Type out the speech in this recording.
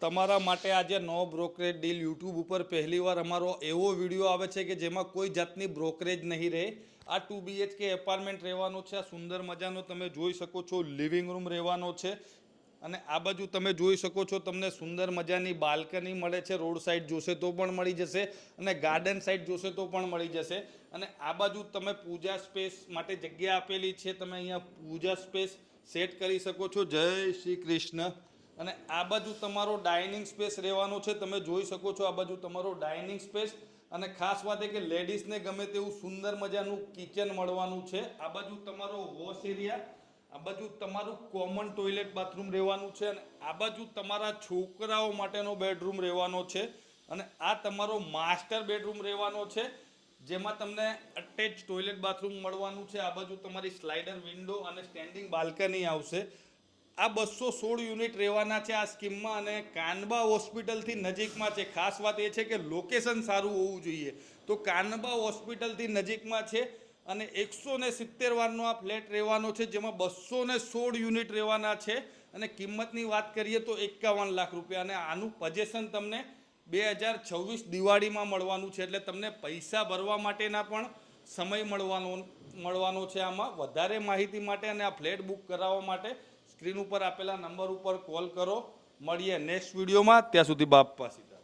તમારા માટે આજે નો બ્રોકરેજ ડીલ યુટ્યુબ ઉપર પહેલીવાર અમારો એવો વિડીયો આવે છે કે જેમાં કોઈ જાતની બ્રોકરેજ નહીં રહે। આ 2 BHK એપાર્ટમેન્ટ રહેવાનો છે। આ સુંદર મજાનો તમે જોઈ શકો છો લિવિંગ રૂમ રહેવાનો છે અને આ બાજુ તમે જોઈ શકો છો તમને સુંદર મજાની બાલ્કની મળે છે। રોડ સાઈડ જોશે તો પણ મળી જશે અને ગાર્ડન સાઈડ જોશે તો પણ મળી જશે અને આ બાજુ તમે પૂજા સ્પેસ માટે જગ્યા આપેલી છે। તમે અહીંયા પૂજા સ્પેસ સેટ કરી શકો છો। જય શ્રી કૃષ્ણ। અને આ બાજુ તમારો ડાઇનિંગ સ્પેસ રહેવાનો છે। તમે જોઈ શકો છો આ બાજુ તમારો ડાઇનિંગ સ્પેસ અને ખાસ વાત એ કે લેડીઝને ગમે તેવું સુંદર મજાનું કિચન મળવાનું છે। આ બાજુ તમારો વોશ એરિયા, આ બાજુ તમારું કોમન ટોયલેટ બાથરૂમ રહેવાનું છે અને આ બાજુ તમારા છોકરાઓ માટેનો બેડરૂમ રહેવાનો છે અને આ તમારો માસ્ટર બેડરૂમ રહેવાનો છે જેમાં તમને અટેચ ટોયલેટ બાથરૂમ મળવાનું છે। આ બાજુ તમારી સ્લાઇડર વિન્ડો અને સ્ટેન્ડિંગ બાલ્કની આવશે। આ 216 યુનિટ રહેવાના છે આ સ્કીમમાં અને કાનબા હોસ્પિટલથી નજીકમાં છે। ખાસ વાત એ છે કે લોકેશન સારું હોવું જોઈએ, તો કાનબા હોસ્પિટલથી નજીકમાં છે અને 170 વારનો આ ફ્લેટ રહેવાનો છે જેમાં 216 યુનિટ રહેવાના છે અને કિંમતની વાત કરીએ તો 51 લાખ રૂપિયા અને આનું પોઝેશન તમને 2026 દિવાળીમાં મળવાનું છે। એટલે તમને પૈસા ભરવા માટેના પણ સમય મળવાનો છે। આમાં વધારે માહિતી માટે અને આ ફ્લેટ બુક કરાવવા માટે સ્ક્રીન ઉપર આપેલા નંબર ઉપર કોલ કરો। મળીએ નેક્સ્ટ વિડીયોમાં, ત્યાં સુધી બાપ્પા સીતા।